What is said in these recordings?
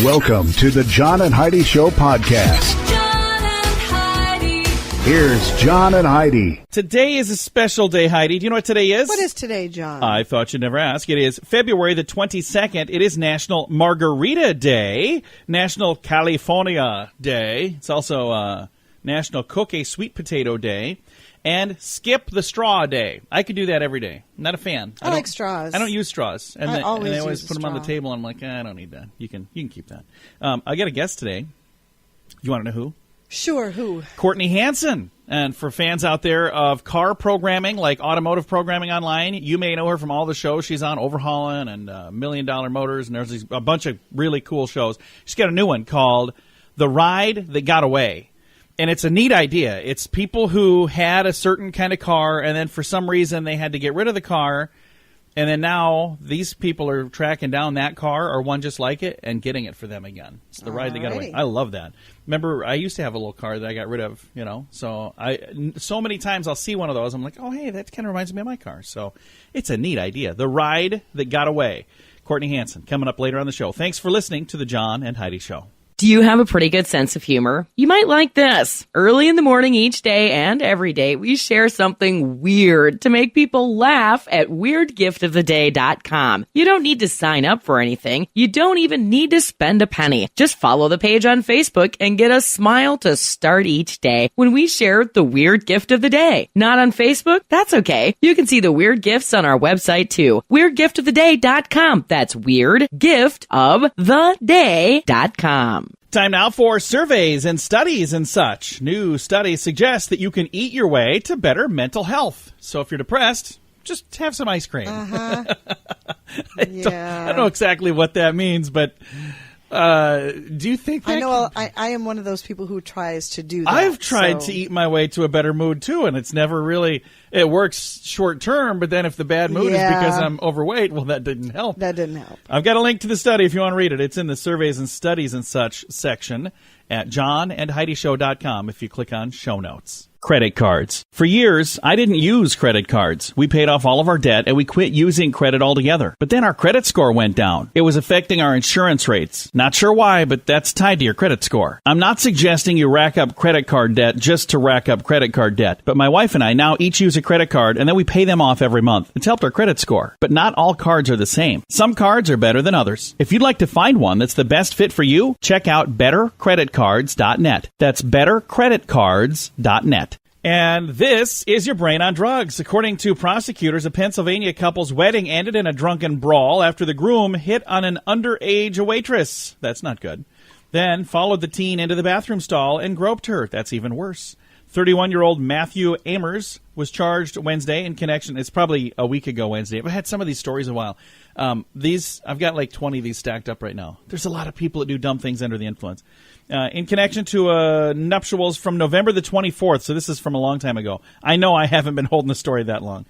Welcome to the John and Heidi Show podcast. John and Heidi. Here's John and Heidi. Today is a special day, Heidi. Do you know what today is? What is today, John? I thought you'd never ask. It is February the 22nd. It is National Margarita Day, National California Day. It's also National Cook a Sweet Potato Day, and Skip the Straw Day. I could do that every day. I'm not a fan. I like straws. I don't use straws. And I they always always use put a them on the straw. table, and I'm like, I don't need that. You can keep that. I got a guest today. You want to know who? Sure, who? Courtney Hansen. And for fans out there of car programming, like automotive programming online, you may know her from all the shows she's on, Overhaulin and $1 Million Motors, and there's a bunch of really cool shows. She's got a new one called The Ride That Got Away. And it's a neat idea. It's people who had a certain kind of car, and then for some reason they had to get rid of the car, and then now these people are tracking down that car or one just like it and getting it for them again. It's the ride that got away. Alrighty. I love that. Remember, I used to have a little car that I got rid of, so so many times I'll see one of those. I'm like, oh, hey, that kind of reminds me of my car. So it's a neat idea. The Ride That Got Away. Courtney Hansen coming up later on the show. Thanks for listening to the John and Heidi Show. Do you have a pretty good sense of humor? You might like this. Early in the morning each day and every day, we share something weird to make people laugh at weirdgiftoftheday.com. You don't need to sign up for anything. You don't even need to spend a penny. Just follow the page on Facebook and get a smile to start each day when we share the weird gift of the day. Not on Facebook? That's okay. You can see the weird gifts on our website too. weirdgiftoftheday.com. That's weirdgiftoftheday.com. Time now for surveys and studies and such. New studies suggest that you can eat your way to better mental health. So if you're depressed, just have some ice cream. Uh-huh. I don't know exactly what that means, but do you think that? I know I am one of those people who tries to do that. I've tried to eat my way to a better mood, too, and it's never really, it works short term, but then if the bad mood is because I'm overweight, well, that didn't help. That didn't help. I've got a link to the study if you want to read it. It's in the surveys and studies and such section at johnandheidishow.com if you click on show notes. Credit cards. For years, I didn't use credit cards. We paid off all of our debt and we quit using credit altogether. But then our credit score went down. It was affecting our insurance rates. Not sure why, but that's tied to your credit score. I'm not suggesting you rack up credit card debt just to rack up credit card debt. But my wife and I now each use a credit card and then we pay them off every month. It's helped our credit score. But not all cards are the same. Some cards are better than others. If you'd like to find one that's the best fit for you, check out bettercreditcards.net. That's bettercreditcards.net. And this is your brain on drugs. According to prosecutors, a Pennsylvania couple's wedding ended in a drunken brawl after the groom hit on an underage waitress. That's not good. Then followed the teen into the bathroom stall and groped her. That's even worse. 31-year-old Matthew Amers was charged Wednesday in connection. It's probably a week ago Wednesday. I've had some of these stories a while. I've got like 20 of these stacked up right now. There's a lot of people that do dumb things under the influence. In connection to nuptials from November the 24th, so this is from a long time ago. I know I haven't been holding the story that long.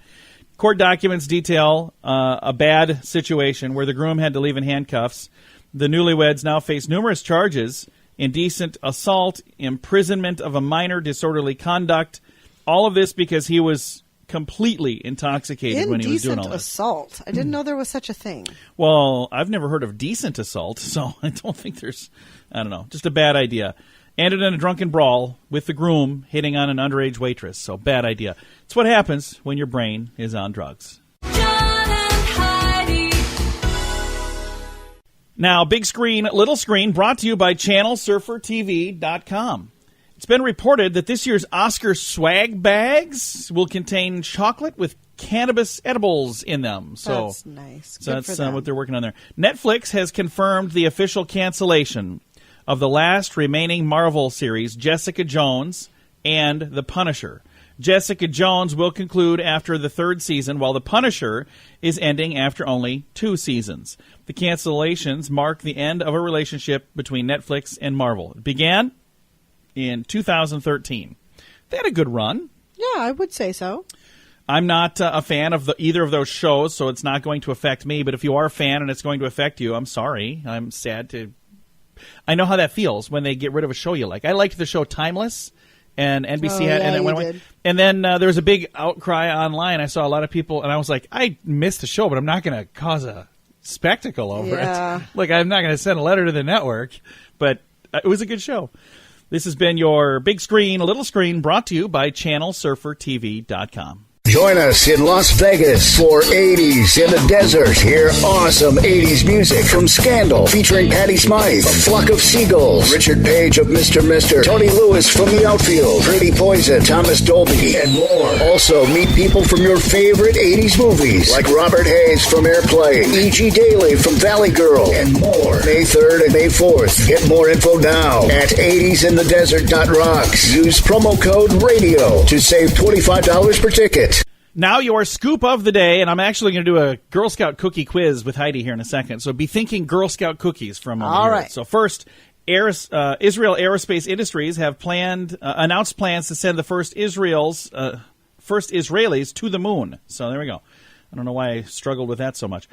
Court documents detail a bad situation where the groom had to leave in handcuffs. The newlyweds now face numerous charges: indecent assault, imprisonment of a minor, disorderly conduct. All of this because he was completely intoxicated when he was doing all this. Indecent assault. I didn't know there was such a thing. Well, I've never heard of decent assault, so I don't think there's, just a bad idea. Ended in a drunken brawl with the groom hitting on an underage waitress, so bad idea. It's what happens when your brain is on drugs. John and Heidi. Now, big screen, little screen, brought to you by ChannelSurferTV.com. It's been reported that this year's Oscar swag bags will contain chocolate with cannabis edibles in them. So That's nice. So Good that's for them. what they're working on there. Netflix has confirmed the official cancellation of the last remaining Marvel series, Jessica Jones and The Punisher. Jessica Jones will conclude after the third season, while The Punisher is ending after only 2 seasons. The cancellations mark the end of a relationship between Netflix and Marvel. It began in 2013. They had a good run. Yeah, I would say so. I'm not a fan of either of those shows, so it's not going to affect me. But if you are a fan and it's going to affect you, I'm sorry. I'm sad to... I know how that feels when they get rid of a show you like. I liked the show Timeless, and NBC had, and it went away. And then there was a big outcry online. I saw a lot of people, and I was like, I missed the show, but I'm not going to cause a spectacle over Yeah. it. Look, I'm not going to send a letter to the network, but it was a good show. This has been your big screen, little screen, brought to you by ChannelSurferTV.com. Join us in Las Vegas for 80s in the desert. Hear awesome 80s music from Scandal, featuring Patti Smythe, A Flock of Seagulls, Richard Page of Mr. Mister, Tony Lewis from The Outfield, Pretty Poison, Thomas Dolby, and more. Also, meet people from your favorite 80s movies, like Robert Hayes from Airplane, E.G. Daily from Valley Girl, and more. May 3rd and May 4th. Get more info now at 80sinthedesert.rocks. Use promo code RADIO to save $25 per ticket. Now your scoop of the day, and I'm actually going to do a Girl Scout cookie quiz with Heidi here in a second. So be thinking Girl Scout cookies for a moment. All right. So first, Israel Aerospace Industries have announced plans to send the first Israelis to the moon. So there we go. I don't know why I struggled with that so much.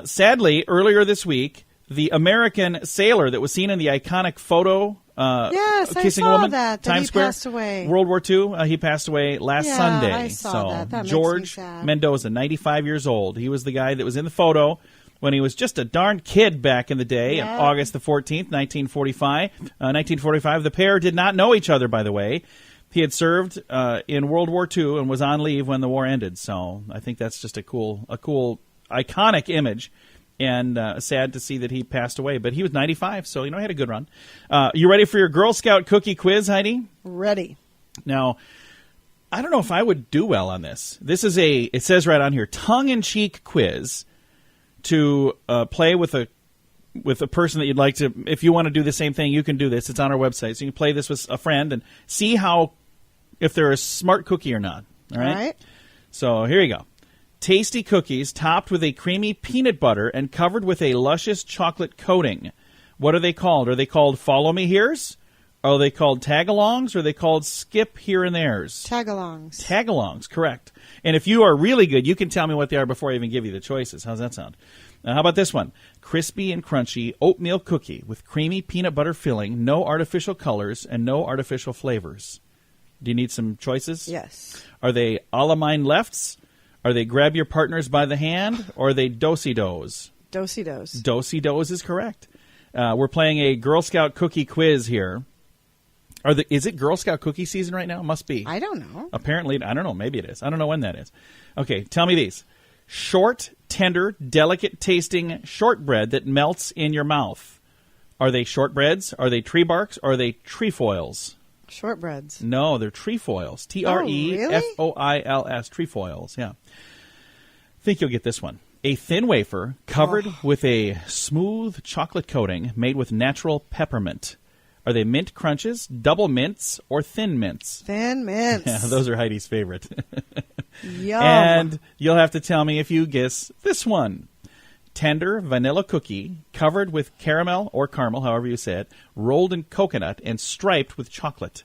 Sadly, earlier this week, the American sailor that was seen in the iconic photo Yes, kissing I a saw woman, that Times he Square, passed away. World War II. He passed away last Sunday. I saw that. That makes me George sad. Mendoza, 95 years old. He was the guy that was in the photo when he was just a darn kid back in the day, Yeah. on August the 14th, 1945. 1945. The pair did not know each other, by the way. He had served in World War II and was on leave when the war ended. So I think that's just a cool, iconic image. And sad to see that he passed away. But he was 95, so, he had a good run. You ready for your Girl Scout cookie quiz, Heidi? Ready. Now, I don't know if I would do well on this. This is it says right on here, tongue-in-cheek quiz to play with a person that you'd like to. If you want to do the same thing, you can do this. It's on our website. So you can play this with a friend and see if they're a smart cookie or not. All right? So here you go. Tasty cookies topped with a creamy peanut butter and covered with a luscious chocolate coating. What are they called? Are they called Follow Me Here's? Are they called Tagalongs? Or are they called Skip Here and There's? Tagalongs. Tagalongs, correct. And if you are really good, you can tell me what they are before I even give you the choices. How's that sound? Now, how about this one? Crispy and crunchy oatmeal cookie with creamy peanut butter filling, no artificial colors, and no artificial flavors. Do you need some choices? Yes. Are they a la mine lefts? Are they grab your partners by the hand, or are they do-si-dos? Do-si-dos. Do-si-dos is correct. We're playing a Girl Scout cookie quiz here. Is it Girl Scout cookie season right now? Must be. I don't know. Apparently, I don't know. Maybe it is. I don't know when that is. Okay, tell me these. Short, tender, delicate-tasting shortbread that melts in your mouth. Are they shortbreads? Are they tree barks? Or are they trefoils? Shortbreads. No, they're trefoils. Trefoils. Trefoils, yeah. I think you'll get this one. A thin wafer covered with a smooth chocolate coating made with natural peppermint. Are they mint crunches, double mints, or thin mints? Thin mints. Yeah, those are Heidi's favorite. Yum. And you'll have to tell me if you guess this one. Tender vanilla cookie covered with caramel or caramel, however you say it, rolled in coconut and striped with chocolate.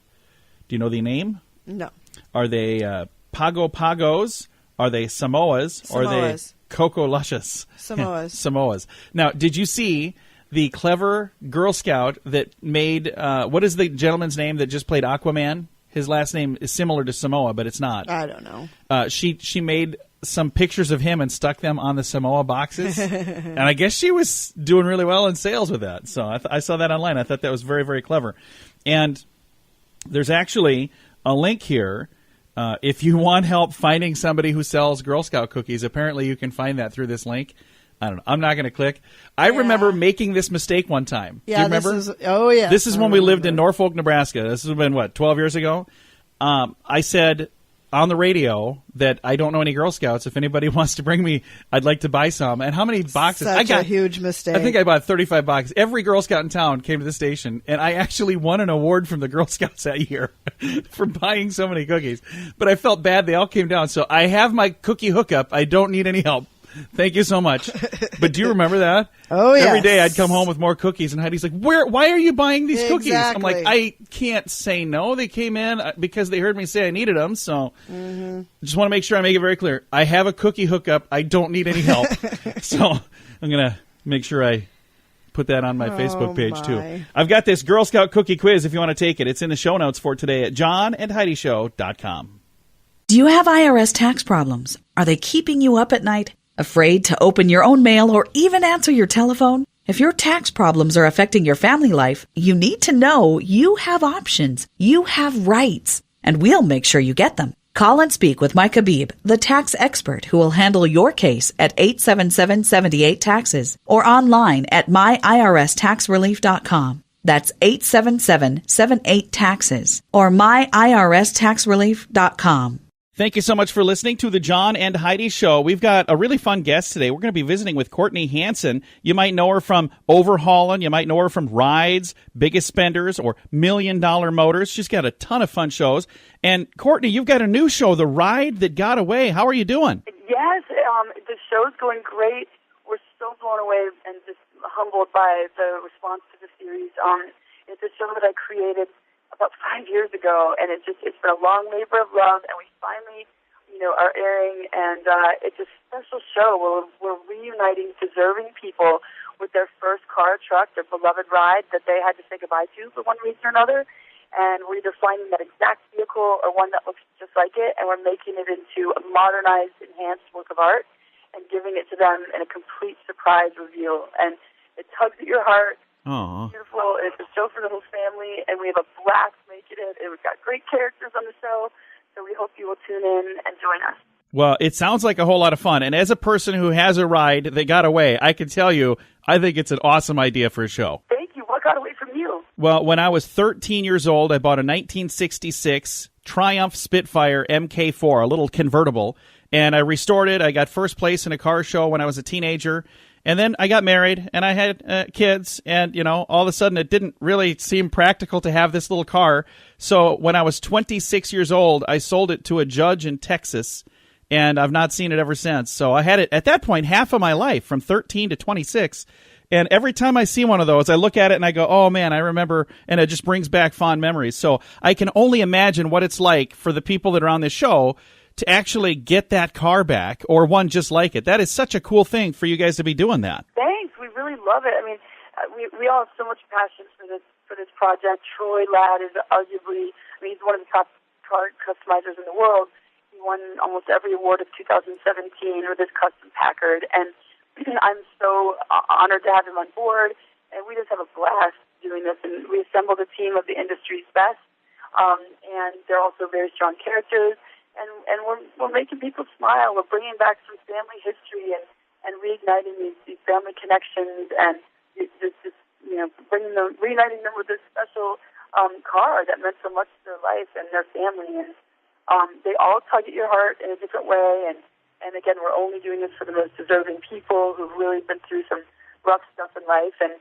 Do you know the name? No. Are they Pago Pagos? Are they Samoas? Or are they Samoas. Coco Luscious? Samoas. Samoas. Now, did you see the clever Girl Scout that made, what is the gentleman's name that just played Aquaman? His last name is similar to Samoa, but it's not. I don't know. She made some pictures of him and stuck them on the Samoa boxes. And I guess she was doing really well in sales with that. So I saw that online. I thought that was very, very clever. And there's actually a link here. If you want help finding somebody who sells Girl Scout cookies, apparently you can find that through this link. I don't know. I'm not going to click. I remember making this mistake one time. Yeah, do you remember? This is when we lived in Norfolk, Nebraska. This has been, 12 years ago? I said on the radio that I don't know any Girl Scouts. If anybody wants to bring me, I'd like to buy some. And how many boxes? Such a huge mistake. I think I bought 35 boxes. Every Girl Scout in town came to the station, and I actually won an award from the Girl Scouts that year for buying so many cookies. But I felt bad. They all came down. So I have my cookie hookup. I don't need any help. Thank you so much. But do you remember that? Oh, yes. Every day I'd come home with more cookies, and Heidi's like, why are you buying these cookies? I'm Exactly. like, I can't say no. They came in because they heard me say I needed them, so just want to make sure I make it very clear. I have a cookie hookup. I don't need any help. So I'm going to make sure I put that on my Facebook page, too. I've got this Girl Scout cookie quiz if you want to take it. It's in the show notes for today at johnandheidishow.com. Do you have IRS tax problems? Are they keeping you up at night? Afraid to open your own mail or even answer your telephone? If your tax problems are affecting your family life, you need to know you have options. You have rights, and we'll make sure you get them. Call and speak with Mike Habib, the tax expert who will handle your case at 877-78-TAXES or online at myirs.taxrelief.com. That's 877-78-TAXES or myirs.taxrelief.com. Thank you so much for listening to the John and Heidi Show. We've got a really fun guest today. We're going to be visiting with Courtney Hansen. You might know her from Overhaulin. You might know her from Rides, Biggest Spenders, or $1 Million Motors. She's got a ton of fun shows. And Courtney, you've got a new show, The Ride That Got Away. How are you doing? Yes, the show's going great. We're so blown away and just humbled by the response to the series. It's a show that I created about 5 years ago, and it's been a long labor of love, and we finally, are airing, and it's a special show where we're reuniting deserving people with their first car, truck, their beloved ride that they had to say goodbye to for one reason or another, and we're either finding that exact vehicle or one that looks just like it, and we're making it into a modernized, enhanced work of art and giving it to them in a complete surprise reveal, and it tugs at your heart. Aww. Beautiful. It's a show for the whole family, and we have a blast making it. And we've got great characters on the show, so we hope you will tune in and join us. Well, it sounds like a whole lot of fun. And as a person who has a ride that got away, I can tell you, I think it's an awesome idea for a show. Thank you. What got away from you? Well, when I was 13 years old, I bought a 1966 Triumph Spitfire MK4, a little convertible, and I restored it. I got first place in a car show when I was a teenager. And then I got married, and I had kids, and, all of a sudden it didn't really seem practical to have this little car. So when I was 26 years old, I sold it to a judge in Texas, and I've not seen it ever since. So I had it, at that point, half of my life, from 13 to 26. And every time I see one of those, I look at it and I go, oh, man, I remember, and it just brings back fond memories. So I can only imagine what it's like for the people that are on this show to actually get that car back, or one just like it. That is such a cool thing for you guys to be doing that. Thanks. We really love it. I mean, we all have so much passion for this project. Troy Ladd is arguably, he's one of the top car customizers in the world. He won almost every award of 2017 with his custom Packard, and I'm so honored to have him on board, and we just have a blast doing this, and we assembled a team of the industry's best, and they're also very strong characters. And we're making people smile. We're bringing back some family history and reigniting these family connections, and just reuniting them with this special car that meant so much to their life and their family. And they all tug at your heart in a different way. And again, we're only doing this for the most deserving people who've really been through some rough stuff in life. And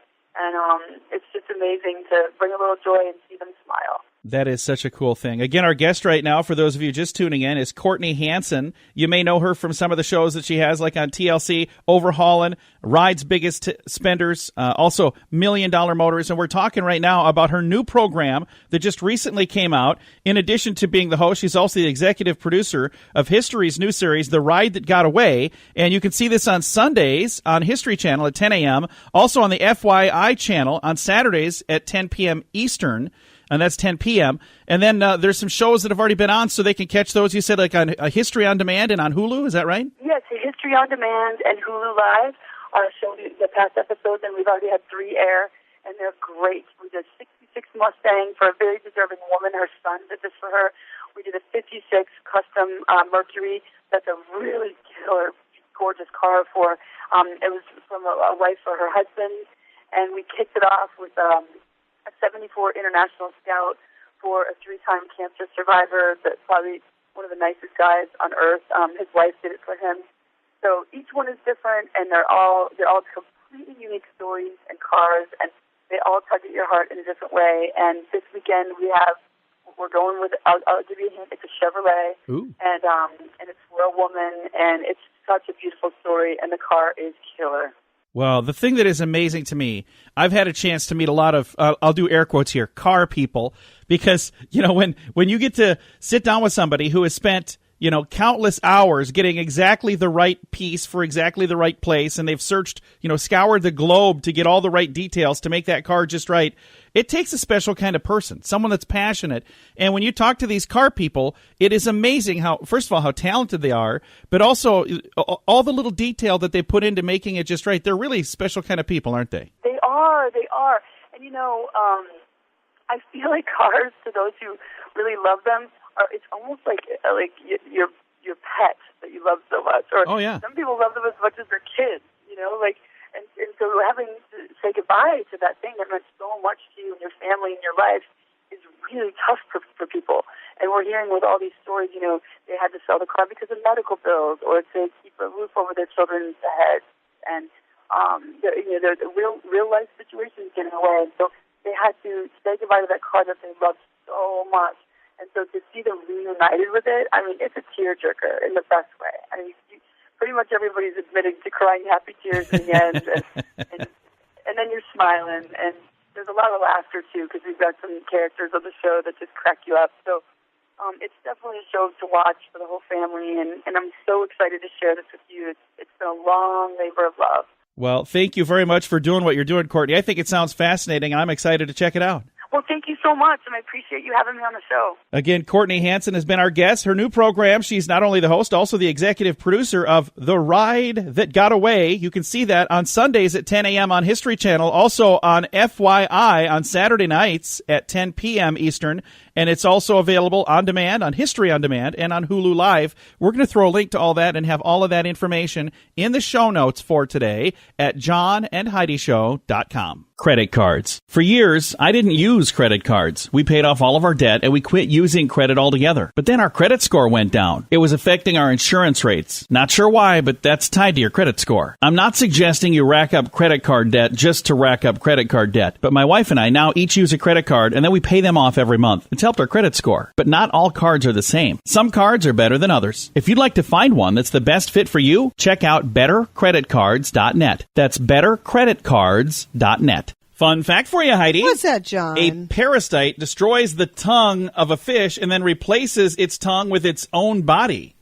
it's just amazing to bring a little joy and see them smile. That is such a cool thing. Again, our guest right now, for those of you just tuning in, is Courtney Hansen. You may know her from some of the shows that she has, like on TLC, Overhaulin, Rides, Biggest Spenders, also $1 Million Motors. And we're talking right now about her new program that just recently came out. In addition to being the host, she's also the executive producer of History's new series, The Ride That Got Away. And you can see this on Sundays on History Channel at 10 a.m., also on the FYI Channel on Saturdays at 10 p.m. Eastern. And that's 10 p.m. And then there's some shows that have already been on, so they can catch those. You said like on History on Demand and on Hulu. Is that right? Yes, History on Demand and Hulu Live showed the past episodes, and we've already had 3 air, and they're great. We did a 66 Mustang for a very deserving woman. Her son did this for her. We did a 56 custom Mercury. That's a really killer, gorgeous car for. It was from a wife for her husband, and we kicked it off with a 74 International Scout for a 3-time cancer survivor. That's probably one of the nicest guys on earth. His wife did it for him. So each one is different, and they're all completely unique stories and cars, and they all tug at your heart in a different way. And this weekend we're going with, I'll give you a hint, it's a Chevrolet. Ooh. And it's for a woman, and it's such a beautiful story, and the car is killer. Well, the thing that is amazing to me, I've had a chance to meet a lot of, I'll do air quotes here, car people, because, when you get to sit down with somebody who has spent, countless hours getting exactly the right piece for exactly the right place, and they've searched, scoured the globe to get all the right details to make that car just right. It takes a special kind of person, someone that's passionate. And when you talk to these car people, it is amazing how, first of all, how talented they are, but also all the little detail that they put into making it just right. They're really special kind of people, aren't they? They are. And, I feel like cars, to those who really love them, it's almost like your pet that you love so much. Or oh, yeah. Some people love them as much as their kids, and so having to say goodbye to that thing that meant so much to you and your family and your life is really tough for people. And we're hearing with all these stories, they had to sell the car because of medical bills or to keep a roof over their children's heads. And, the real life situations getting away. And so they had to say goodbye to that car that they loved so much. And so to see them reunited with it, it's a tearjerker in the best way. Pretty much everybody's admitting to crying happy tears in the end, and then you're smiling, and there's a lot of laughter too because we've got some characters on the show that just crack you up. So it's definitely a show to watch for the whole family, and I'm so excited to share this with you. It's been a long labor of love. Well, thank you very much for doing what you're doing, Courtney. I think it sounds fascinating. I'm excited to check it out. Well, thank you so much, and I appreciate you having me on the show. Again, Courtney Hansen has been our guest. Her new program, she's not only the host, also the executive producer of The Ride That Got Away. You can see that on Sundays at 10 a.m. on History Channel, also on FYI on Saturday nights at 10 p.m. Eastern, and it's also available on demand, on History On Demand, and on Hulu Live. We're going to throw a link to all that and have all of that information in the show notes for today at johnandheidishow.com. Credit cards. For years, I didn't use credit cards. We paid off all of our debt and we quit using credit altogether. But then our credit score went down. It was affecting our insurance rates. Not sure why, but that's tied to your credit score. I'm not suggesting you rack up credit card debt just to rack up credit card debt. But my wife and I now each use a credit card and then we pay them off every month. It's helped our credit score. But not all cards are the same. Some cards are better than others. If you'd like to find one that's the best fit for you, check out bettercreditcards.net. That's bettercreditcards.net. Fun fact for you, Heidi. What's that, John? A parasite destroys the tongue of a fish and then replaces its tongue with its own body.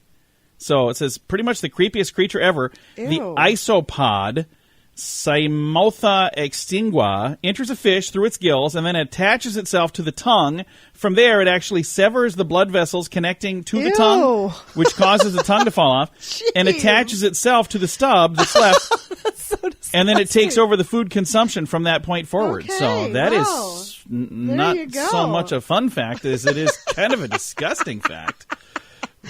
So it says pretty much the creepiest creature ever. Ew. The isopod, Cymotha extingua, enters a fish through its gills and then attaches itself to the tongue. From there, it actually severs the blood vessels connecting to the tongue, which causes the tongue to fall off, and attaches itself to the stub that's left. So and then it takes over the food consumption from that point forward. Okay, so that is there not you go. so much a fun fact as it is kind of a disgusting fact.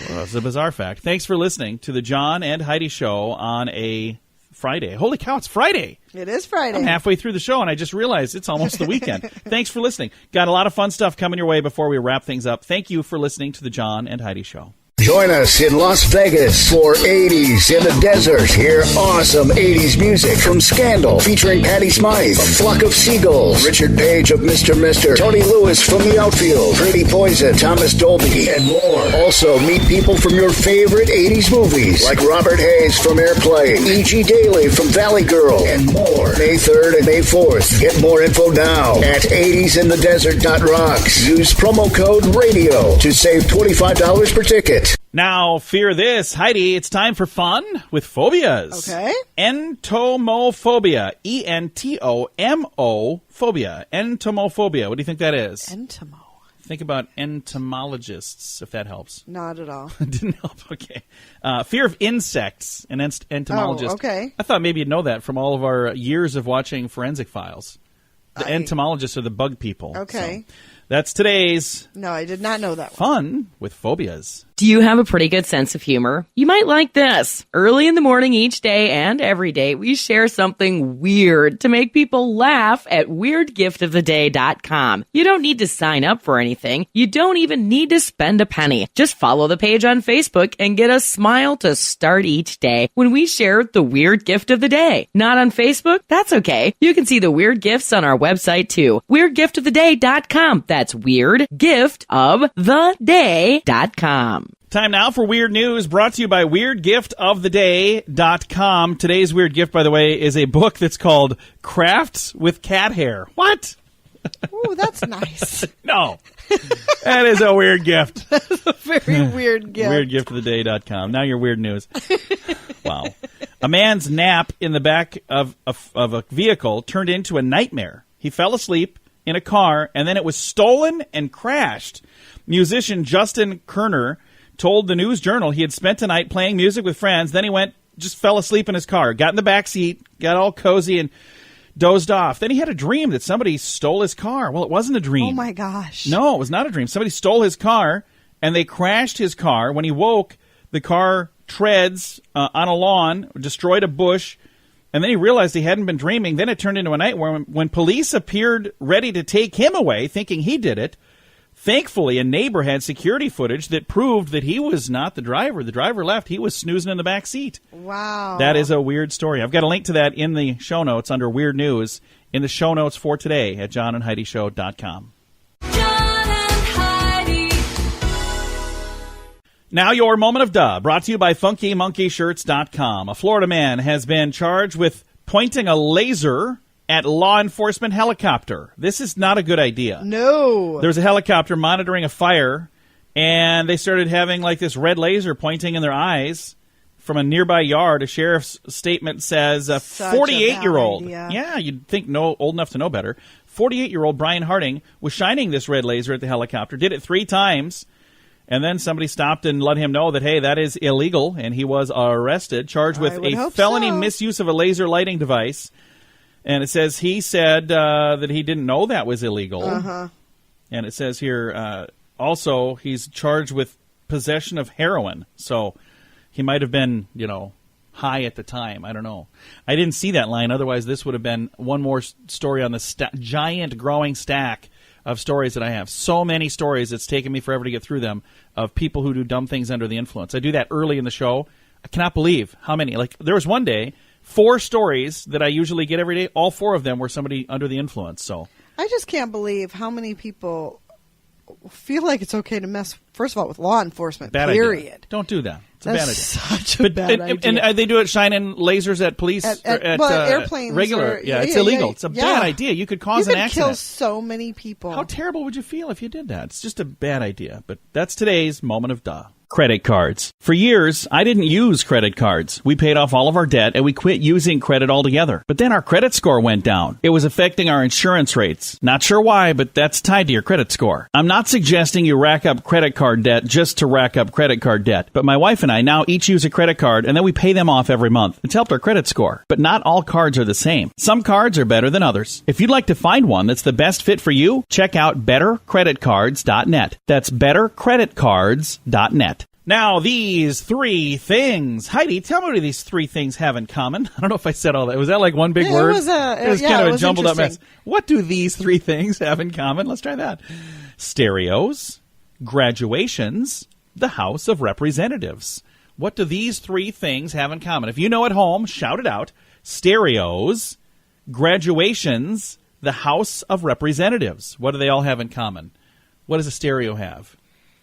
Well, it's a bizarre fact. Thanks for listening to the John and Heidi Show on a Friday. Holy cow, it's Friday. It is Friday. I'm halfway through the show, and I just realized it's almost the weekend. Thanks for listening. Got a lot of fun stuff coming your way before we wrap things up. Thank you for listening to the John and Heidi Show. Join us in Las Vegas for 80s in the desert. Hear awesome 80s music from Scandal, featuring Patty Smythe, A Flock of Seagulls, Richard Page of Mr. Mister, Tony Lewis from The Outfield, Pretty Poison, Thomas Dolby, and more. Also, meet people from your favorite 80s movies, like Robert Hayes from Airplane, E.G. Daily from Valley Girl, and more. May 3rd and May 4th. Get more info now at 80sinthedesert.rocks. Use promo code RADIO to save $25 per ticket. Now, fear this. Heidi, it's time for fun with phobias. Okay. Entomophobia. E-N-T-O-M-O phobia. Entomophobia. What do you think that is? Entomo. Think about entomologists, if that helps. Not at all. Didn't help. Okay. Fear of insects. An entomologist. Oh, okay. I thought maybe you'd know that from all of our years of watching Forensic Files. The entomologists are the bug people. Okay. So that's today's No, I did not know that one. fun with phobias. Do you have a pretty good sense of humor? You might like this. Early in the morning each day and every day, we share something weird to make people laugh at WeirdGiftOfTheDay.com. You don't need to sign up for anything. You don't even need to spend a penny. Just follow the page on Facebook and get a smile to start each day when we share the weird gift of the day. Not on Facebook? That's okay. You can see the weird gifts on our website too. WeirdGiftOfTheDay.com. That's WeirdGiftOfTheDay.com. Time now for Weird News, brought to you by WeirdGiftOfTheDay.com. Today's weird gift, by the way, is a book that's called Crafts with Cat Hair. What? Ooh, that's nice. No. That is a weird gift. Very weird gift. Weirdgiftoftheday.com. Now your weird news. Wow. A man's nap in the back of a vehicle turned into a nightmare. He fell asleep in a car, and then it was stolen and crashed. Musician Justin Kerner told the News Journal he had spent the night playing music with friends. Then he just fell asleep in his car, got in the back seat, got all cozy, and dozed off. Then he had a dream that somebody stole his car. Well, it wasn't a dream. Oh, my gosh. No, it was not a dream. Somebody stole his car, and they crashed his car. When he woke, the car treads on a lawn, destroyed a bush, and then he realized he hadn't been dreaming. Then it turned into a nightmare. When police appeared ready to take him away, thinking he did it, thankfully, a neighbor had security footage that proved that he was not the driver. The driver left. He was snoozing in the back seat. Wow. That is a weird story. I've got a link to that in the show notes under Weird News in the show notes for today at johnandheidishow.com. John and Heidi. Now your moment of duh, brought to you by FunkyMonkeyShirts.com. A Florida man has been charged with pointing a laser at law enforcement helicopter. This is not a good idea. No. There was a helicopter monitoring a fire, and they started having like this red laser pointing in their eyes from a nearby yard. A sheriff's statement says a Such a 48-year-old. bad idea. Yeah, you'd think old enough to know better. 48-year-old Brian Harding was shining this red laser at the helicopter, did it 3 times, and then somebody stopped and let him know that, hey, that is illegal, and he was arrested, charged with a felony misuse of a laser lighting device. And it says he said that he didn't know that was illegal. Uh-huh. And it says here, also, he's charged with possession of heroin. So he might have been, high at the time. I don't know. I didn't see that line. Otherwise, this would have been one more story on the giant growing stack of stories that I have. So many stories, it's taken me forever to get through them, of people who do dumb things under the influence. I do that early in the show. I cannot believe how many. Like, there was one day, 4 stories that I usually get every day. All 4 of them were somebody under the influence. So I just can't believe how many people feel like it's okay to mess, first of all, with law enforcement, period. Idea. Don't do that. It's That's a bad idea. Such a bad idea. And they do it shining lasers at police, at airplanes. Regular. It's illegal. It's a bad idea. You could cause an accident. You could kill so many people. How terrible would you feel if you did that? It's just a bad idea. But that's today's moment of duh. Credit cards. For years, I didn't use credit cards. We paid off all of our debt and we quit using credit altogether. But then our credit score went down. It was affecting our insurance rates. Not sure why, but that's tied to your credit score. I'm not suggesting you rack up credit card debt just to rack up credit card debt. But my wife and I now each use a credit card and then we pay them off every month. It's helped our credit score. But not all cards are the same. Some cards are better than others. If you'd like to find one that's the best fit for you, check out bettercreditcards.net. That's bettercreditcards.net. Now, these 3 things. Heidi, tell me what these 3 things have in common. I don't know if I said all that. Was that like one big word? It was kind of a jumbled up mess. What do these 3 things have in common? Let's try that. Stereos, graduations, the House of Representatives. What do these 3 things have in common? If you know at home, shout it out. Stereos, graduations, the House of Representatives. What do they all have in common? What does a stereo have?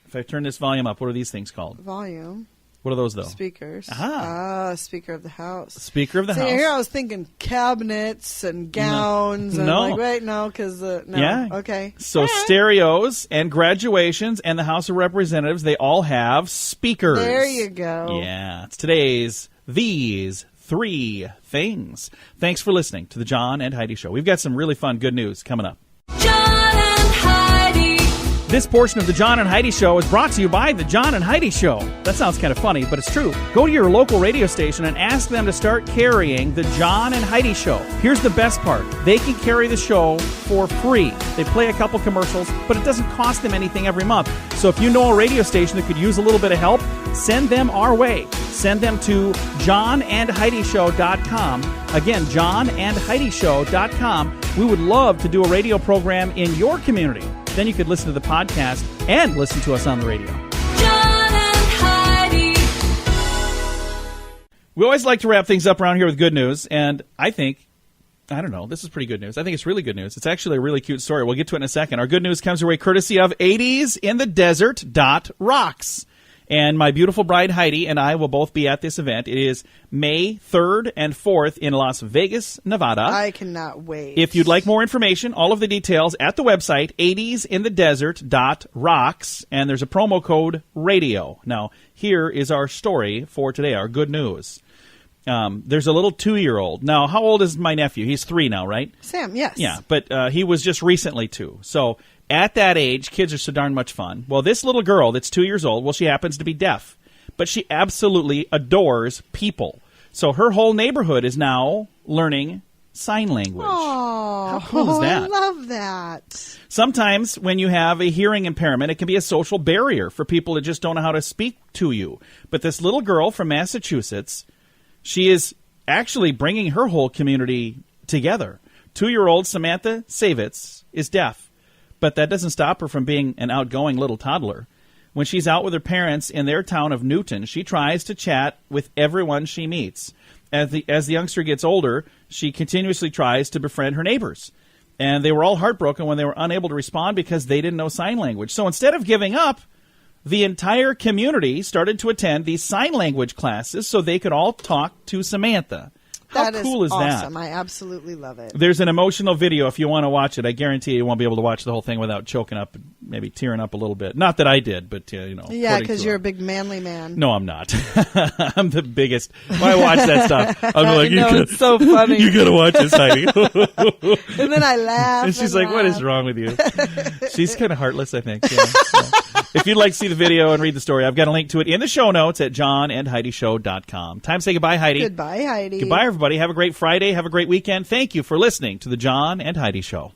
If I turn this volume up, what are these things called? Volume. What are those, though? Speakers. Speaker of the House. Speaker of the House. Here I was thinking cabinets and gowns. No. And I'm like, wait, no, because, no. Yeah. Okay. So stereos and graduations and the House of Representatives, they all have speakers. There you go. Yeah. It's today's These 3 Things. Thanks for listening to the John and Heidi Show. We've got some really fun, good news coming up. John and Heidi. This portion of the John and Heidi Show is brought to you by the John and Heidi Show. That sounds kind of funny, but it's true. Go to your local radio station and ask them to start carrying the John and Heidi Show. Here's the best part. They can carry the show for free. They play a couple commercials, but it doesn't cost them anything every month. So if you know a radio station that could use a little bit of help, send them our way. Send them to johnandheidishow.com. Again, johnandheidishow.com. We would love to do a radio program in your community. Then you could listen to the podcast and listen to us on the radio. John and Heidi. We always like to wrap things up around here with good news, and I don't know, this is pretty good news. I think it's really good news. It's actually a really cute story. We'll get to it in a second. Our good news comes your way courtesy of 80sinthedesert.rocks. And my beautiful bride, Heidi, and I will both be at this event. It is May 3rd and 4th in Las Vegas, Nevada. I cannot wait. If you'd like more information, all of the details at the website, 80sinthedesert.rocks, and there's a promo code RADIO. Now, here is our story for today, our good news. There's a little 2-year-old. Now, how old is my nephew? He's 3 now, right? Sam, yes. Yeah, but he was just recently 2. So at that age, kids are so darn much fun. Well, this little girl that's 2 years old, well, she happens to be deaf, but she absolutely adores people. So her whole neighborhood is now learning sign language. Oh, how cool is that? I love that. Sometimes when you have a hearing impairment, it can be a social barrier for people that just don't know how to speak to you. But this little girl from Massachusetts, she is actually bringing her whole community together. 2-year-old Samantha Savitz is deaf, but that doesn't stop her from being an outgoing little toddler. When she's out with her parents in their town of Newton, she tries to chat with everyone she meets. As the youngster gets older, she continuously tries to befriend her neighbors. And they were all heartbroken when they were unable to respond because they didn't know sign language. So instead of giving up, the entire community started to attend these sign language classes so they could all talk to Samantha. How cool is that? Awesome. I absolutely love it. There's an emotional video if you want to watch it. I guarantee you won't be able to watch the whole thing without choking up, maybe tearing up a little bit. Not that I did, but, Yeah, because you're a big manly man. No, I'm not. I'm the biggest. When I watch that stuff, I'm like, it's so funny. You got to watch this, Heidi. And then I laugh. And she's like, what is wrong with you? She's kind of heartless, I think. Yeah. If you'd like to see the video and read the story, I've got a link to it in the show notes at johnandheidishow.com. Time to say goodbye, Heidi. Goodbye, Heidi. Goodbye, everybody. Have a great Friday. Have a great weekend. Thank you for listening to the John and Heidi Show.